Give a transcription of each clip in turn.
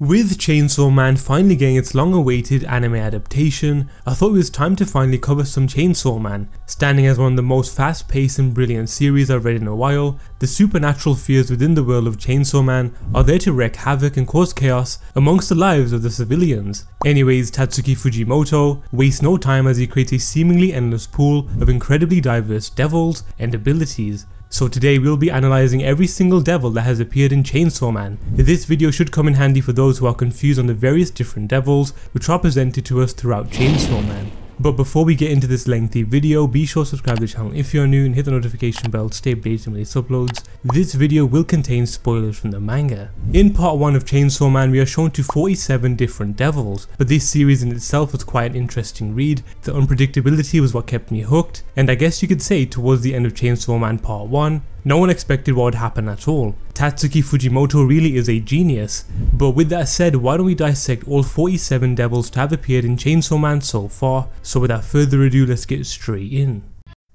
With Chainsaw Man finally getting its long-awaited anime adaptation, I thought it was time to finally cover some Chainsaw Man. Standing as one of the most fast-paced and brilliant series I've read in a while, the supernatural fears within the world of Chainsaw Man are there to wreak havoc and cause chaos amongst the lives of the civilians. Anyways, Tatsuki Fujimoto wastes no time as he creates a seemingly endless pool of incredibly diverse devils and abilities. So today we'll be analysing every single devil that has appeared in Chainsaw Man. This video should come in handy for those who are confused on the various different devils which are presented to us throughout Chainsaw Man. But before we get into this lengthy video, be sure to subscribe to the channel if you're new and hit the notification bell to stay updated when it uploads. This video will contain spoilers from the manga. In part 1 of Chainsaw Man we are shown to 47 different devils, but this series in itself was quite an interesting read. The unpredictability was what kept me hooked, and I guess you could say towards the end of Chainsaw Man part 1, no one expected what would happen at all. Tatsuki Fujimoto really is a genius, but with that said, why don't we dissect all 47 devils to have appeared in Chainsaw Man so far. So without further ado, let's get straight in.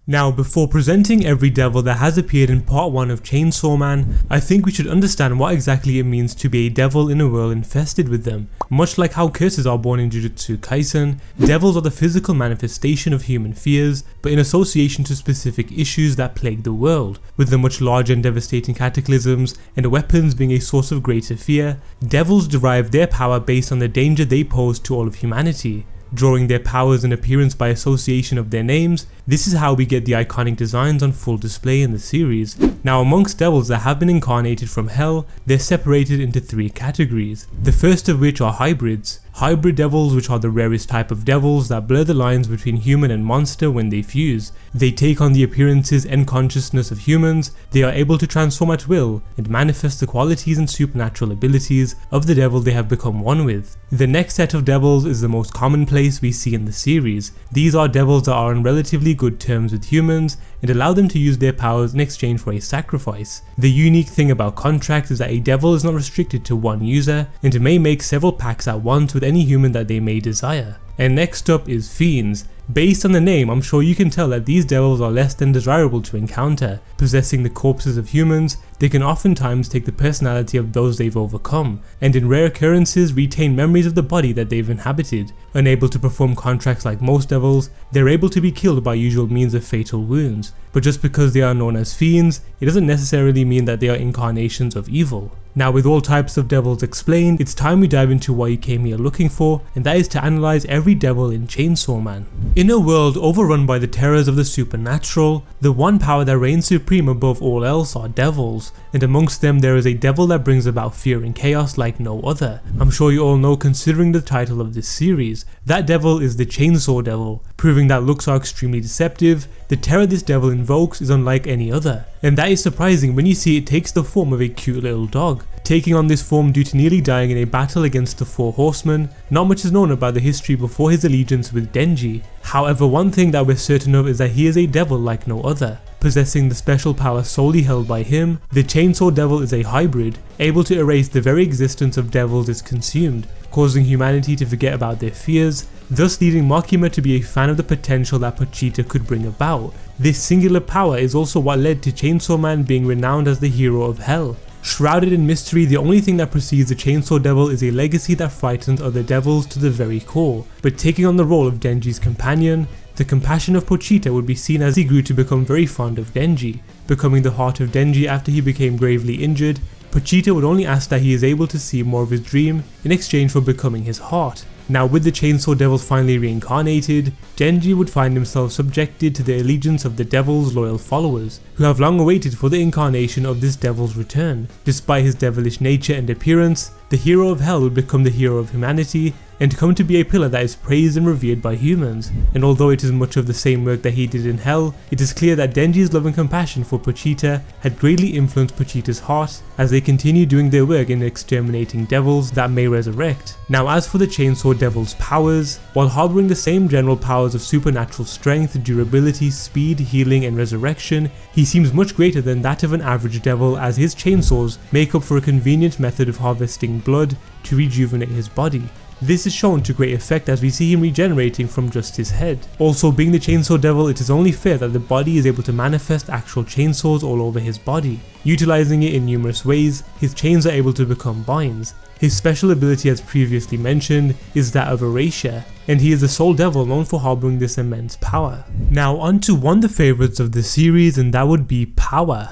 Now, before presenting every devil that has appeared in part 1 of Chainsaw Man, I think we should understand what exactly it means to be a devil in a world infested with them. Much like how curses are born in Jujutsu Kaisen, devils are the physical manifestation of human fears, but in association to specific issues that plague the world. With the much larger and devastating cataclysms and weapons being a source of greater fear, devils derive their power based on the danger they pose to all of humanity. Drawing their powers and appearance by association of their names, this is how we get the iconic designs on full display in the series. Now, amongst devils that have been incarnated from hell, they're separated into 3 categories. The first of which are hybrids. Hybrid devils, which are the rarest type of devils that blur the lines between human and monster when they fuse. They take on the appearances and consciousness of humans, they are able to transform at will and manifest the qualities and supernatural abilities of the devil they have become one with. The next set of devils is the most commonplace we see in the series. These are devils that are on relatively good terms with humans and allow them to use their powers in exchange for a sacrifice. The unique thing about contracts is that a devil is not restricted to one user and may make several pacts at once with any human that they may desire. And next up is fiends. Based on the name, I'm sure you can tell that these devils are less than desirable to encounter. Possessing the corpses of humans, they can oftentimes take the personality of those they've overcome, and in rare occurrences retain memories of the body that they've inhabited. Unable to perform contracts like most devils, they're able to be killed by usual means of fatal wounds. But just because they are known as fiends, it doesn't necessarily mean that they are incarnations of evil. Now, with all types of devils explained, it's time we dive into what you came here looking for, and that is to analyze every devil in Chainsaw Man. In a world overrun by the terrors of the supernatural, the one power that reigns supreme above all else are devils, and amongst them there is a devil that brings about fear and chaos like no other. I'm sure you all know, considering the title of this series. That devil is the Chainsaw Devil. Proving that looks are extremely deceptive, the terror this devil invokes is unlike any other. And that is surprising when you see it takes the form of a cute little dog. Taking on this form due to nearly dying in a battle against the 4 horsemen, not much is known about the history before his allegiance with Denji. However, one thing that we're certain of is that he is a devil like no other. Possessing the special power solely held by him, the Chainsaw Devil is a hybrid, able to erase the very existence of devils is consumed, causing humanity to forget about their fears, thus leading Makima to be a fan of the potential that Pochita could bring about. This singular power is also what led to Chainsaw Man being renowned as the hero of hell. Shrouded in mystery, the only thing that precedes the Chainsaw Devil is a legacy that frightens other devils to the very core. But taking on the role of Denji's companion, the compassion of Pochita would be seen as he grew to become very fond of Denji. Becoming the heart of Denji after he became gravely injured, Pochita would only ask that he is able to see more of his dream in exchange for becoming his heart. Now, with the Chainsaw Devil finally reincarnated, Denji would find himself subjected to the allegiance of the devil's loyal followers, who have long awaited for the incarnation of this devil's return. Despite his devilish nature and appearance, the hero of hell would become the hero of humanity and come to be a pillar that is praised and revered by humans. And although it is much of the same work that he did in hell, it is clear that Denji's love and compassion for Pochita had greatly influenced Pochita's heart as they continue doing their work in exterminating devils that may resurrect. Now, as for the Chainsaw Devil's powers, while harboring the same general powers of supernatural strength, durability, speed, healing and resurrection, he seems much greater than that of an average devil, as his chainsaws make up for a convenient method of harvesting blood to rejuvenate his body. This is shown to great effect as we see him regenerating from just his head. Also, being the Chainsaw Devil, it is only fair that the body is able to manifest actual chainsaws all over his body. Utilizing it in numerous ways, his chains are able to become binds. His special ability, as previously mentioned, is that of Erasure, and he is the sole devil known for harboring this immense power. Now on to one of the favourites of the series, and that would be Power.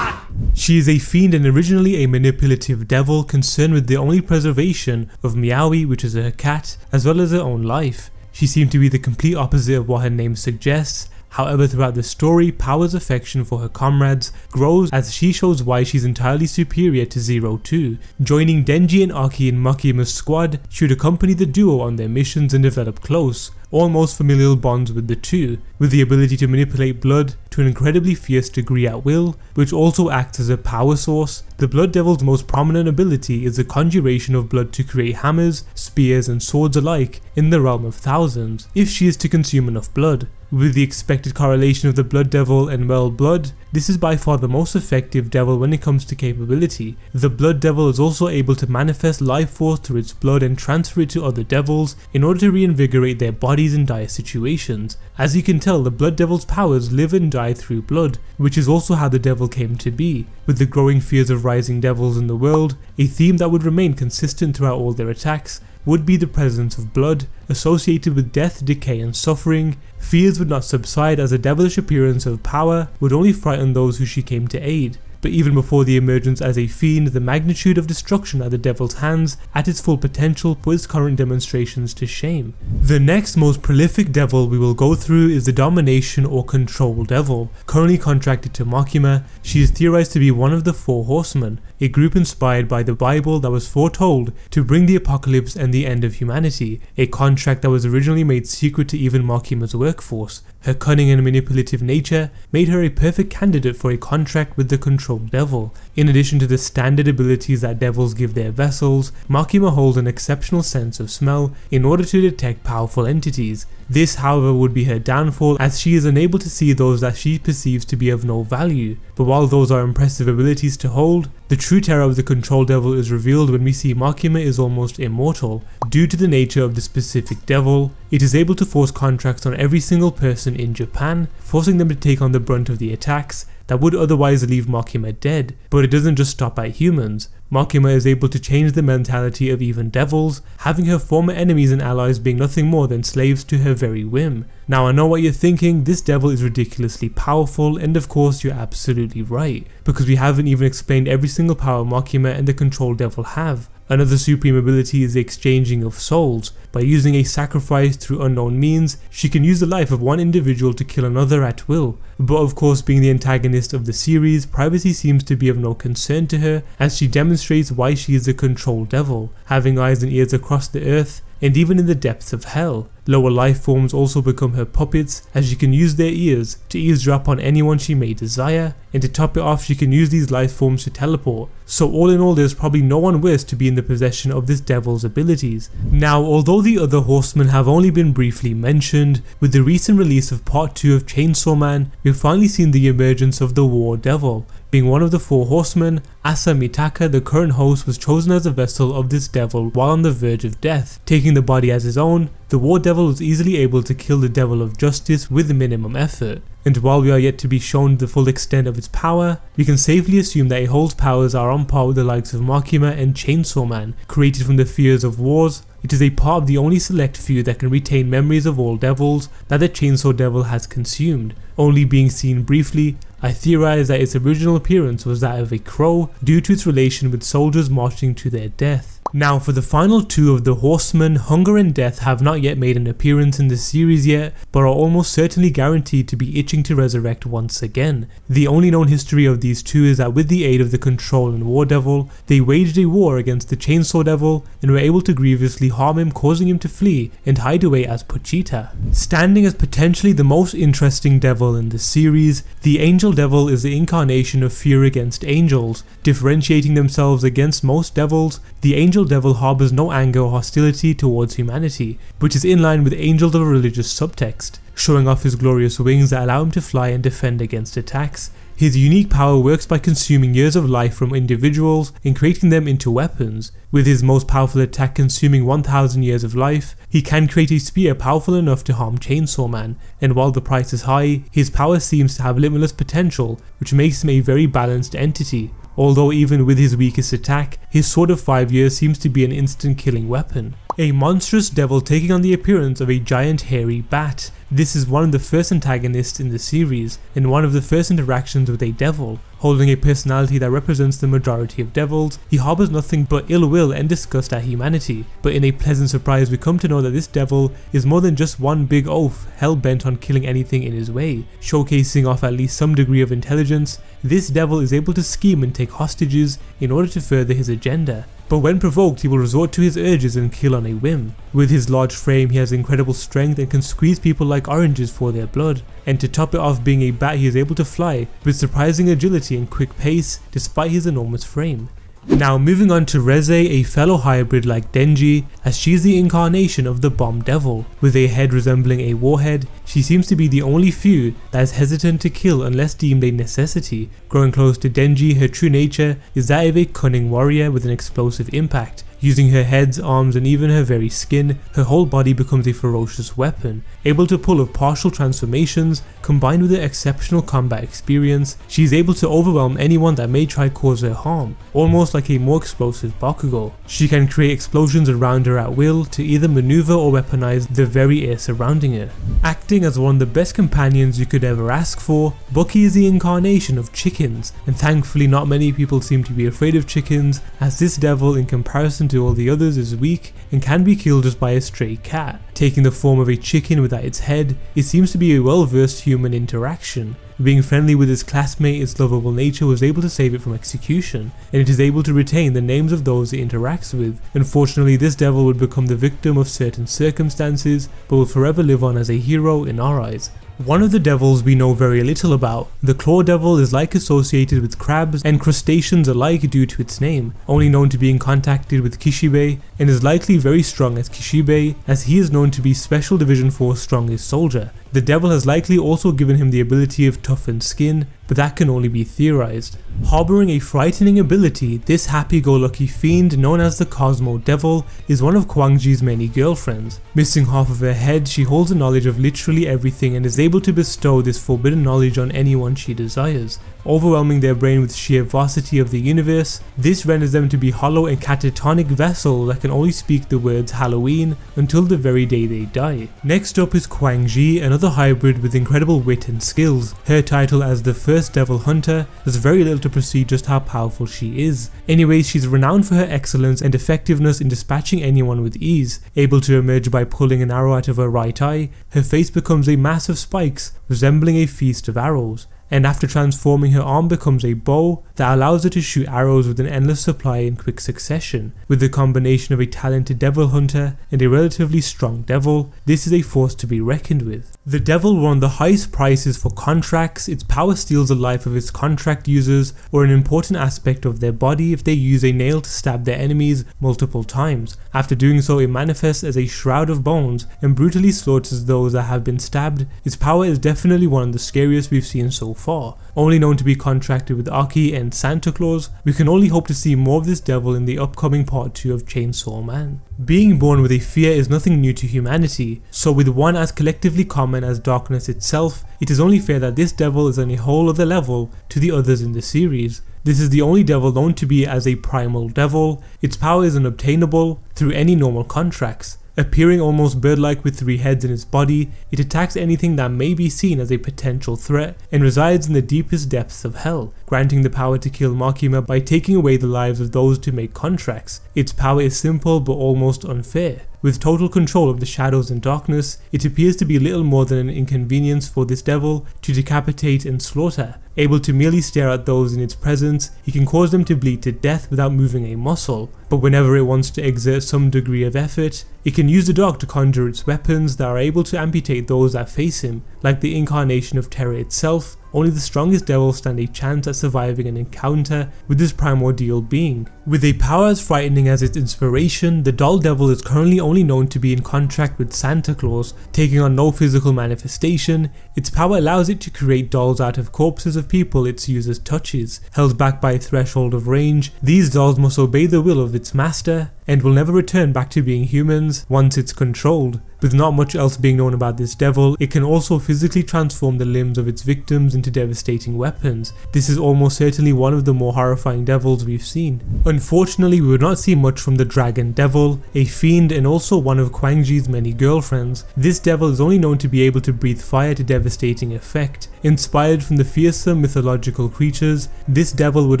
She is a fiend and originally a manipulative devil concerned with the only preservation of Meowie, which is her cat, as well as her own life. She seemed to be the complete opposite of what her name suggests. However, throughout the story, Power's affection for her comrades grows as she shows why she's entirely superior to 02. Joining Denji and Aki in Makima's squad, she would accompany the duo on their missions and develop close, almost familial bonds with the two, with the ability to manipulate blood to an incredibly fierce degree at will, which also acts as a power source. The Blood Devil's most prominent ability is the conjuration of blood to create hammers, spears and swords alike in the realm of thousands, if she is to consume enough blood. With the expected correlation of the Blood Devil and well blood, this is by far the most effective devil when it comes to capability. The Blood Devil is also able to manifest life force through its blood and transfer it to other devils in order to reinvigorate their bodies in dire situations. As you can tell, the Blood Devil's powers live and die through blood, which is also how the devil came to be. With the growing fears of rising devils in the world, a theme that would remain consistent throughout all their attacks would be the presence of blood, associated with death, decay and suffering. Fears would not subside as the devilish appearance of Power would only frighten those who she came to aid. But even before the emergence as a fiend, the magnitude of destruction at the devil's hands at its full potential put its current demonstrations to shame. The next most prolific devil we will go through is the Domination or Control Devil. Currently contracted to Makima, she is theorized to be one of the Four Horsemen, a group inspired by the Bible that was foretold to bring the apocalypse and the end of humanity, a contract that was originally made secret to even Makima's workforce. Her cunning and manipulative nature made her a perfect candidate for a contract with the Control Devil. In addition to the standard abilities that devils give their vessels, Makima holds an exceptional sense of smell in order to detect powerful entities. This, however, would be her downfall as she is unable to see those that she perceives to be of no value. But while those are impressive abilities to hold, the true terror of the Control Devil is revealed when we see Makima is almost immortal. Due to the nature of the specific devil, it is able to force contracts on every single person in Japan, forcing them to take on the brunt of the attacks that would otherwise leave Makima dead. But it doesn't just stop at humans. Makima is able to change the mentality of even devils, having her former enemies and allies being nothing more than slaves to her very whim. Now I know what you're thinking, this devil is ridiculously powerful, and of course you're absolutely right, because we haven't even explained every single power Makima and the Control Devil have. Another supreme ability is the exchanging of souls. By using a sacrifice through unknown means, she can use the life of one individual to kill another at will. But of course, being the antagonist of the series, privacy seems to be of no concern to her, as she demonstrates why she is the Control Devil, having eyes and ears across the earth and even in the depths of hell. Lower life forms also become her puppets, as she can use their ears to eavesdrop on anyone she may desire, and to top it off, she can use these life forms to teleport. So all in all, there's probably no one worse to be in the possession of this devil's abilities. Now, although the other horsemen have only been briefly mentioned, with the recent release of part 2 of Chainsaw Man, we've finally seen the emergence of the War Devil. Being one of the Four Horsemen, Asa Mitaka, the current host, was chosen as a vessel of this devil while on the verge of death. Taking the body as his own, the War Devil was easily able to kill the Devil of Justice with minimum effort. And while we are yet to be shown the full extent of its power, we can safely assume that it holds powers are on par with the likes of Makima and Chainsaw Man. Created from the fears of wars, it is a part of the only select few that can retain memories of all devils that the Chainsaw Devil has consumed. Only being seen briefly, I theorize that its original appearance was that of a crow due to its relation with soldiers marching to their death. Now for the final two of the horsemen, Hunger and Death have not yet made an appearance in the series yet, but are almost certainly guaranteed to be itching to resurrect once again. The only known history of these two is that with the aid of the Control and War Devil, they waged a war against the Chainsaw Devil and were able to grievously harm him, causing him to flee and hide away as Pochita. Standing as potentially the most interesting devil in the series, the Angel Devil is the incarnation of fear against angels. Differentiating themselves against most devils, the Angel Devil harbors no anger or hostility towards humanity, which is in line with Angels of a religious subtext. Showing off his glorious wings that allow him to fly and defend against attacks, His unique power works by consuming years of life from individuals and creating them into weapons. With his most powerful attack consuming 1000 years of life, he can create a spear powerful enough to harm Chainsaw Man, and while the price is high, his power seems to have limitless potential, which makes him a very balanced entity. Although even with his weakest attack, his Sword of 5 Years seems to be an instant killing weapon. A monstrous devil taking on the appearance of a giant hairy bat. This is one of the first antagonists in the series, and one of the first interactions with a devil. Holding a personality that represents the majority of devils, he harbors nothing but ill will and disgust at humanity. But in a pleasant surprise, we come to know that this devil is more than just one big oaf, hell-bent on killing anything in his way. Showcasing off at least some degree of intelligence, this devil is able to scheme and take hostages in order to further his agenda. But when provoked, he will resort to his urges and kill on a whim. With his large frame, he has incredible strength and can squeeze people like oranges for their blood. And to top it off, being a bat, he is able to fly with surprising agility and quick pace despite his enormous frame. Now moving on to Reze, a fellow hybrid like Denji, as she is the incarnation of the Bomb Devil. With a head resembling a warhead, she seems to be the only few that is hesitant to kill unless deemed a necessity. Growing close to Denji, her true nature is that of a cunning warrior with an explosive impact. Using her heads, arms and even her very skin, her whole body becomes a ferocious weapon. Able to pull off partial transformations, combined with her exceptional combat experience, she is able to overwhelm anyone that may try cause her harm, almost like a more explosive Bakugo. She can create explosions around her at will to either maneuver or weaponize the very air surrounding her. Acting as one of the best companions you could ever ask for, Bucky is the incarnation of chickens, and thankfully not many people seem to be afraid of chickens, as this devil in comparison to all the others is weak and can be killed just by a stray cat. Taking the form of a chicken without its head, it seems to be a well-versed human interaction. Being friendly with its classmate, its lovable nature was able to save it from execution, and it is able to retain the names of those it interacts with. Unfortunately, this devil would become the victim of certain circumstances, but will forever live on as a hero in our eyes. One of the devils we know very little about. The Claw Devil is like associated with crabs and crustaceans alike due to its name, only known to being contacted with Kishibe, and is likely very strong as Kishibe, as he is known to be Special Division Force strongest soldier. The devil has likely also given him the ability of toughened skin, but that can only be theorized. Harboring a frightening ability, this happy-go-lucky fiend known as the Cosmo Devil is one of Kwangji's many girlfriends. Missing half of her head, she holds a knowledge of literally everything and is able to bestow this forbidden knowledge on anyone she desires. Overwhelming their brain with sheer vastity of the universe, this renders them to be hollow and catatonic vessels that can only speak the words Halloween until the very day they die. Next up is Kwangji, another hybrid with incredible wit and skills. Her title as the first devil hunter does very little to precede just how powerful she is. Anyways, she's renowned for her excellence and effectiveness in dispatching anyone with ease. Able to emerge by pulling an arrow out of her right eye, her face becomes a mass of spikes resembling a feast of arrows. And after transforming, her arm becomes a bow that allows her to shoot arrows with an endless supply in quick succession. With the combination of a talented devil hunter and a relatively strong devil, this is a force to be reckoned with. The devil won the highest prices for contracts. Its power steals the life of its contract users or an important aspect of their body if they use a nail to stab their enemies multiple times. After doing so, it manifests as a shroud of bones and brutally slaughters those that have been stabbed. Its power is definitely one of the scariest we've seen so far. Only known to be contracted with Aki and Santa Claus, we can only hope to see more of this devil in the upcoming part 2 of Chainsaw Man. Being born with a fear is nothing new to humanity, so with one as collectively common as darkness itself, it is only fair that this devil is on a whole other level to the others in the series. This is the only devil known to be as a primal devil. Its power is unobtainable through any normal contracts. Appearing almost bird-like with 3 heads in its body, it attacks anything that may be seen as a potential threat and resides in the deepest depths of hell, granting the power to kill Makima by taking away the lives of those to make contracts. Its power is simple but almost unfair. With total control of the shadows and darkness, it appears to be little more than an inconvenience for this devil to decapitate and slaughter. Able to merely stare at those in its presence, he can cause them to bleed to death without moving a muscle. But whenever it wants to exert some degree of effort, it can use the dark to conjure its weapons that are able to amputate those that face him, like the incarnation of terror itself, only the strongest devils stand a chance at surviving an encounter with this primordial being. With a power as frightening as its inspiration, the Doll Devil is currently only known to be in contract with Santa Claus, taking on no physical manifestation. Its power allows it to create dolls out of corpses of people its users touches. Held back by a threshold of range, these dolls must obey the will of its master and will never return back to being humans once it's controlled. With not much else being known about this devil, it can also physically transform the limbs of its victims into devastating weapons. This is almost certainly one of the more horrifying devils we've seen. Unfortunately, we would not see much from the Dragon Devil, a fiend and also one of Quang Ji's many girlfriends. This devil is only known to be able to breathe fire to devastating effect. Inspired from the fearsome mythological creatures, this devil would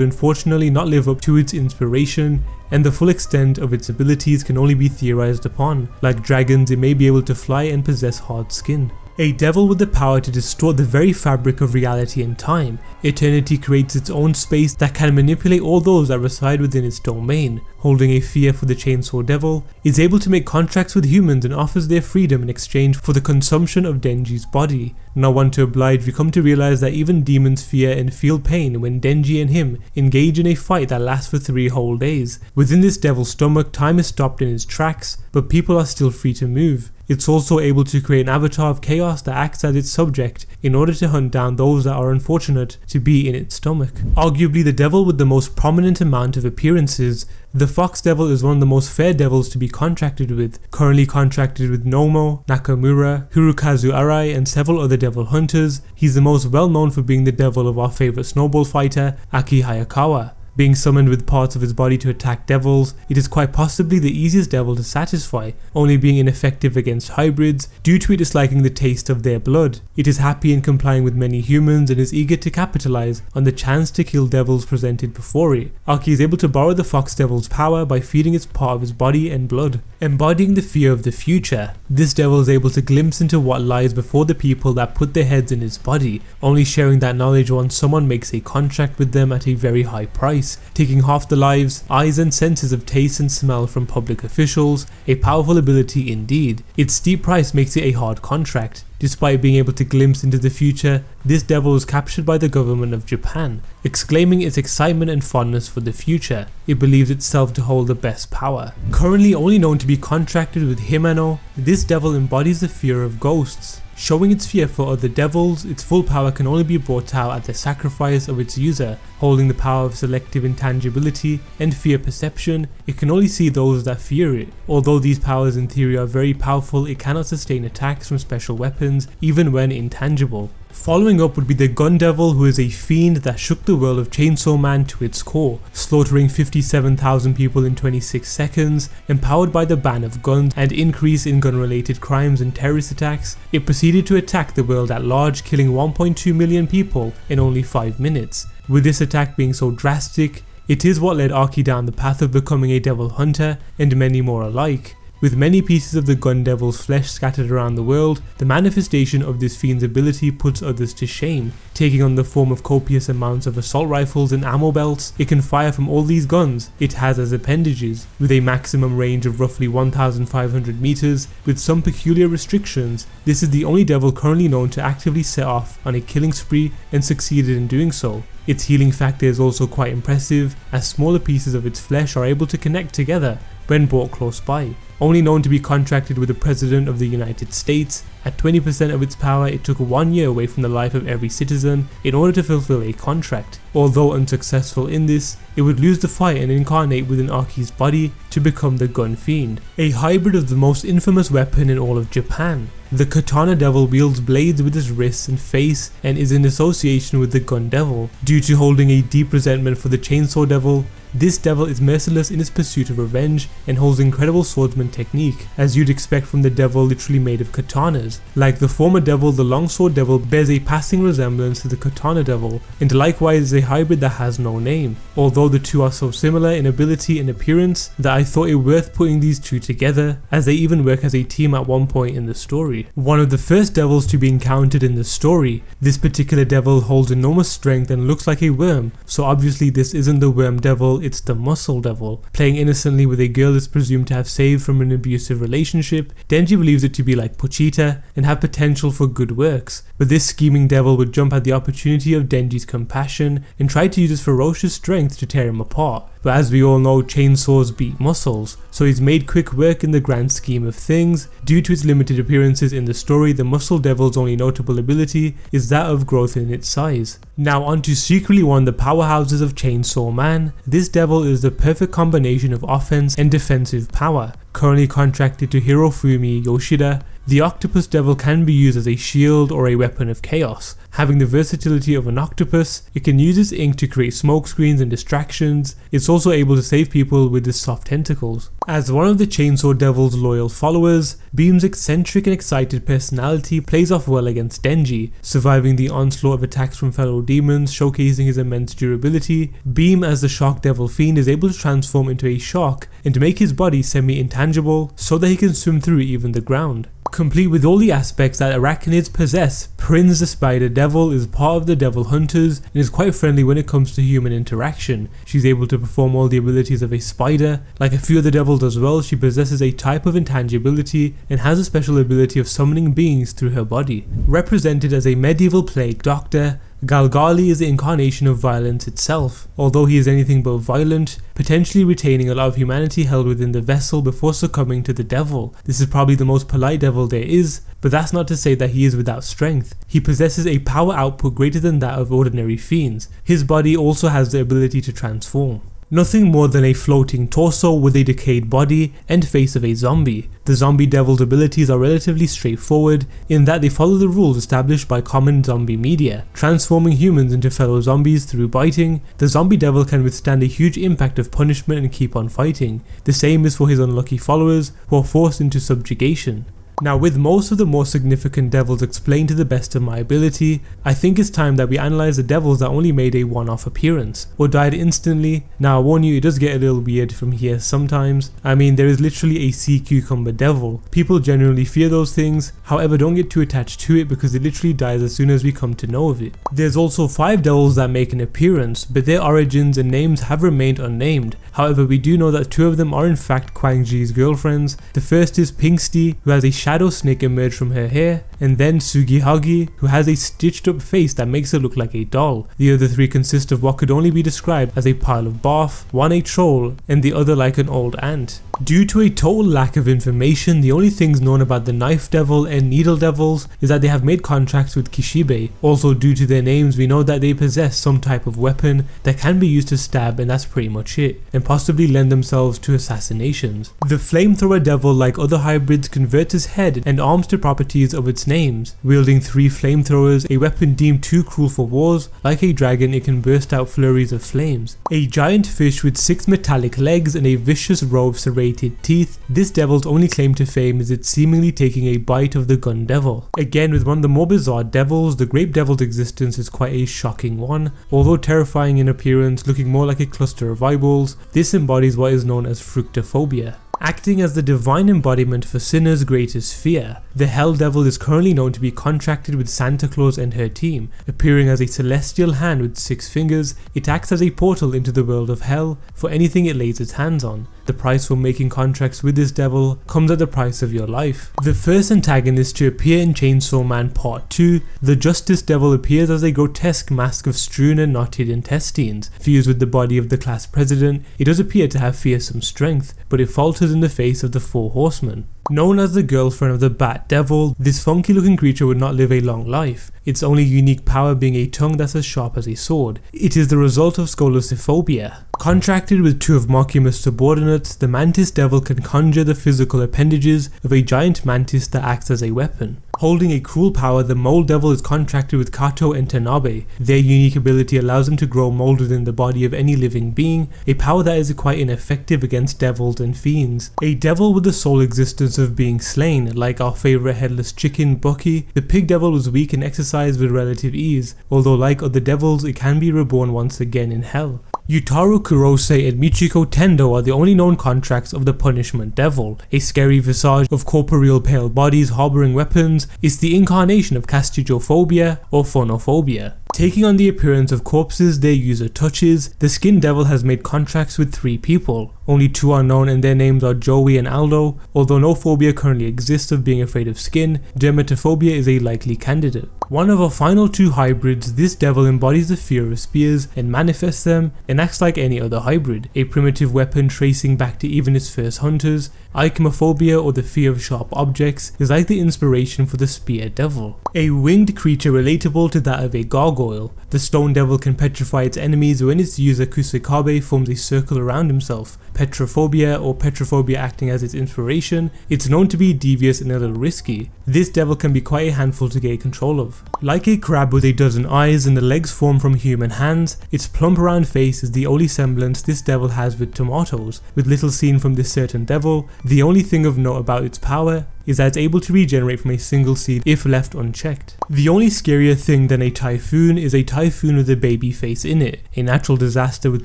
unfortunately not live up to its inspiration, and the full extent of its abilities can only be theorized upon. Like dragons, it may be able to fly and possess hard skin. A devil with the power to distort the very fabric of reality and time. Eternity creates its own space that can manipulate all those that reside within its domain. Holding a fear for the Chainsaw Devil, is able to make contracts with humans and offers their freedom in exchange for the consumption of Denji's body. Not one to oblige, we come to realize that even demons fear and feel pain when Denji and him engage in a fight that lasts for 3 whole days. Within this devil's stomach, time is stopped in its tracks, but people are still free to move. It's also able to create an avatar of chaos that acts as its subject in order to hunt down those that are unfortunate to be in its stomach. Arguably the devil with the most prominent amount of appearances, the Fox Devil is one of the most fair devils to be contracted with, currently contracted with Nomo, Nakamura, Hirokazu Arai and several other devil hunters. He's the most well known for being the devil of our favourite snowball fighter, Aki Hayakawa. Being summoned with parts of his body to attack devils, it is quite possibly the easiest devil to satisfy, only being ineffective against hybrids due to it disliking the taste of their blood. It is happy in complying with many humans and is eager to capitalize on the chance to kill devils presented before it. Aki is able to borrow the Fox Devil's power by feeding it part of his body and blood. Embodying the fear of the future, this devil is able to glimpse into what lies before the people that put their heads in his body, only sharing that knowledge once someone makes a contract with them at a very high price, taking half the lives, eyes and senses of taste and smell from public officials, a powerful ability indeed. Its steep price makes it a hard contract. Despite being able to glimpse into the future, this devil was captured by the government of Japan, exclaiming its excitement and fondness for the future. It believes itself to hold the best power. Currently only known to be contracted with Himeno, this devil embodies the fear of ghosts. Showing its fear for other devils, its full power can only be brought out at the sacrifice of its user. Holding the power of selective intangibility and fear perception, it can only see those that fear it. Although these powers in theory are very powerful, it cannot sustain attacks from special weapons, even when intangible. Following up would be the Gun Devil, who is a fiend that shook the world of Chainsaw Man to its core, slaughtering 57,000 people in 26 seconds. Empowered by the ban of guns and increase in gun-related crimes and terrorist attacks, it proceeded to attack the world at large, killing 1.2 million people in only 5 minutes. With this attack being so drastic, it is what led Aki down the path of becoming a devil hunter, and many more alike. With many pieces of the Gun Devil's flesh scattered around the world, the manifestation of this fiend's ability puts others to shame. Taking on the form of copious amounts of assault rifles and ammo belts, it can fire from all these guns it has as appendages, with a maximum range of roughly 1,500 meters, with some peculiar restrictions. This is the only devil currently known to actively set off on a killing spree and succeeded in doing so. Its healing factor is also quite impressive, as smaller pieces of its flesh are able to connect together when brought close by. Only known to be contracted with the President of the United States, at 20% of its power it took 1 year away from the life of every citizen in order to fulfill a contract. Although unsuccessful in this, it would lose the fight and incarnate within Aki's body to become the Gun Fiend, a hybrid of the most infamous weapon in all of Japan. The Katana Devil wields blades with his wrists and face and is in association with the Gun Devil. Due to holding a deep resentment for the Chainsaw Devil, this devil is merciless in his pursuit of revenge and holds incredible swordsman technique, as you'd expect from the devil literally made of katanas. Like the former devil, the Longsword Devil bears a passing resemblance to the Katana Devil, and likewise is a hybrid that has no name, although the two are so similar in ability and appearance that I thought it worth putting these two together, as they even work as a team at one point in the story. One of the first devils to be encountered in the story, this particular devil holds enormous strength and looks like a worm, so obviously this isn't the Worm Devil it's the Muscle Devil. Playing innocently with a girl is presumed to have saved from an abusive relationship, Denji believes it to be like Pochita and have potential for good works, but this scheming devil would jump at the opportunity of Denji's compassion and try to use his ferocious strength to tear him apart. But as we all know, chainsaws beat muscles, so he's made quick work in the grand scheme of things. Due to its limited appearances in the story, the Muscle Devil's only notable ability is that of growth in its size. Now onto secretly one of the powerhouses of Chainsaw Man. This devil is the perfect combination of offense and defensive power. Currently contracted to Hirofumi Yoshida, the Octopus Devil can be used as a shield or a weapon of chaos. Having the versatility of an octopus, it can use its ink to create smoke screens and distractions. It's also able to save people with its soft tentacles. As one of the Chainsaw Devil's loyal followers, Beam's eccentric and excited personality plays off well against Denji, surviving the onslaught of attacks from fellow demons, showcasing his immense durability. Beam, as the Shark Devil Fiend, is able to transform into a shark and to make his body semi-intangible so that he can swim through even the ground. Complete with all the aspects that arachnids possess, Prinz the Spider Devil is part of the Devil Hunters and is quite friendly when it comes to human interaction. She's able to perform all the abilities of a spider. Like a few of the devils as well, she possesses a type of intangibility and has a special ability of summoning beings through her body. Represented as a medieval plague doctor, Galgali is the incarnation of violence itself. Although he is anything but violent, potentially retaining a lot of humanity held within the vessel before succumbing to the devil. This is probably the most polite devil there is, but that's not to say that he is without strength. He possesses a power output greater than that of ordinary fiends. His body also has the ability to transform. Nothing more than a floating torso with a decayed body and face of a zombie. The zombie devil's abilities are relatively straightforward in that they follow the rules established by common zombie media, transforming humans into fellow zombies through biting. The zombie devil can withstand a huge impact of punishment and keep on fighting. The same is for his unlucky followers who are forced into subjugation. Now, with most of the more significant devils explained to the best of my ability, I think it's time that we analyze the devils that only made a one-off appearance or died instantly. Now I warn you, it does get a little weird from here sometimes. I mean, there is literally a sea cucumber devil. People generally fear those things, however don't get too attached to it because it literally dies as soon as we come to know of it. There's also 5 devils that make an appearance, but their origins and names have remained unnamed. However, we do know that 2 of them are in fact Kwang Ji's girlfriends. The first is Pinksti, who has a shadow snake emerge from her hair, and then Sugihagi, who has a stitched up face that makes her look like a doll. The other 3 consist of what could only be described as a pile of barf, one a troll, and the other like an old ant. Due to a total lack of information, the only things known about the Knife Devil and Needle Devils is that they have made contracts with Kishibe. Also, due to their names, we know that they possess some type of weapon that can be used to stab, and that's pretty much it, and possibly lend themselves to assassinations. The Flamethrower Devil, like other hybrids, converts its head and arms to properties of its names. Wielding 3 flamethrowers, a weapon deemed too cruel for wars, like a dragon it can burst out flurries of flames. A giant fish with 6 metallic legs and a vicious row of serrated teeth, this devil's only claim to fame is its seemingly taking a bite of the Gun Devil. Again, with one of the more bizarre devils, the Grape Devil's existence is quite a shocking one. Although terrifying in appearance, looking more like a cluster of eyeballs, this embodies what is known as fructophobia. Acting as the divine embodiment for sinners' greatest fear, the Hell Devil is currently known to be contracted with Santa Claus and her team. Appearing as a celestial hand with 6 fingers, it acts as a portal into the world of hell for anything it lays its hands on. The price for making contracts with this devil comes at the price of your life. The first antagonist to appear in Chainsaw Man Part 2, the Justice Devil, appears as a grotesque mask of strewn and knotted intestines. Fused with the body of the class president, it does appear to have fearsome strength, but it falters in the face of the 4 horsemen. Known as the girlfriend of the Bat Devil, this funky looking creature would not live a long life, its only unique power being a tongue that's as sharp as a sword. It is the result of scolosophobia. Contracted with 2 of Makima's subordinates, the Mantis Devil can conjure the physical appendages of a giant mantis that acts as a weapon. Holding a cruel power, the Mould Devil is contracted with Kato and Tanabe. Their unique ability allows them to grow mold within the body of any living being, a power that is quite ineffective against devils and fiends. A devil with the sole existence of being slain, like our favourite headless chicken, Bucky, the Pig Devil was weak and exercised with relative ease, although like other devils, it can be reborn once again in hell. Yutaru Kurose and Michiko Tendo are the only known contracts of the Punishment Devil, a scary visage of corporeal pale bodies harbouring weapons. It's the incarnation of castigophobia or phonophobia. Taking on the appearance of corpses their user touches, the Skin Devil has made contracts with 3 people. Only 2 are known and their names are Joey and Aldo. Although no phobia currently exists of being afraid of skin, dermatophobia is a likely candidate. One of our final 2 hybrids, this devil embodies the fear of spears and manifests them and acts like any other hybrid, a primitive weapon tracing back to even its first hunters. Ichimophobia, or the fear of sharp objects, is like the inspiration for the Spear Devil, a winged creature relatable to that of a gargoyle. The Stone Devil can petrify its enemies when its user Kusekabe forms a circle around himself. Petrophobia, or petrophobia acting as its inspiration, it's known to be devious and a little risky. This devil can be quite a handful to get control of. Like a crab with a dozen eyes and the legs formed from human hands, its plump round face is the only semblance this devil has with tomatoes. With little seen from this certain devil, the only thing of note about its power is that it's able to regenerate from a single seed if left unchecked. The only scarier thing than a typhoon is a typhoon with a baby face in it, a natural disaster with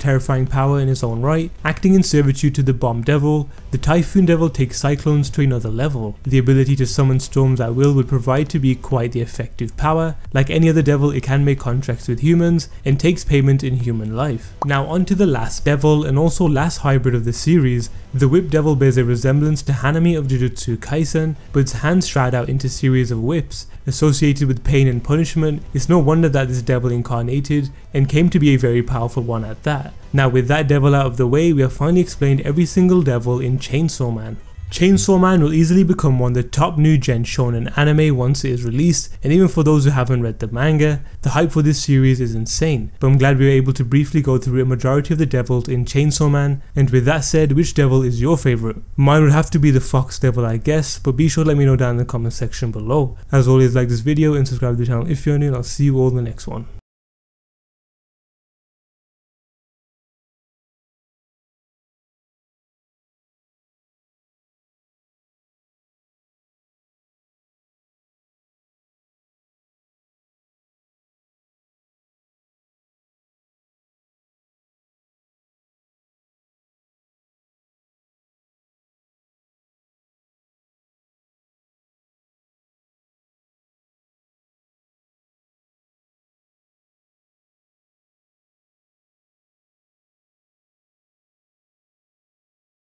terrifying power in its own right. Acting in servitude to the Bomb Devil, the Typhoon Devil takes cyclones to another level. The ability to summon storms at will would provide to be quite the effective power. Like any other devil, it can make contracts with humans and takes payment in human life. Now onto the last devil and also last hybrid of the series. The Whip Devil bears a resemblance to Hanami of Jujutsu Kaisen, but its hands stride out into series of whips. Associated with pain and punishment, it's no wonder that this devil incarnated and came to be a very powerful one at that. Now with that devil out of the way, we have finally explained every single devil in Chainsaw Man. Chainsaw Man will easily become one of the top new gen shonen anime once it is released, and even for those who haven't read the manga, the hype for this series is insane. But I'm glad we were able to briefly go through a majority of the devils in Chainsaw Man, and with that said, which devil is your favourite? Mine would have to be the Fox Devil, I guess, but be sure to let me know down in the comment section below. As always, like this video and subscribe to the channel if you're new, and I'll see you all in the next one.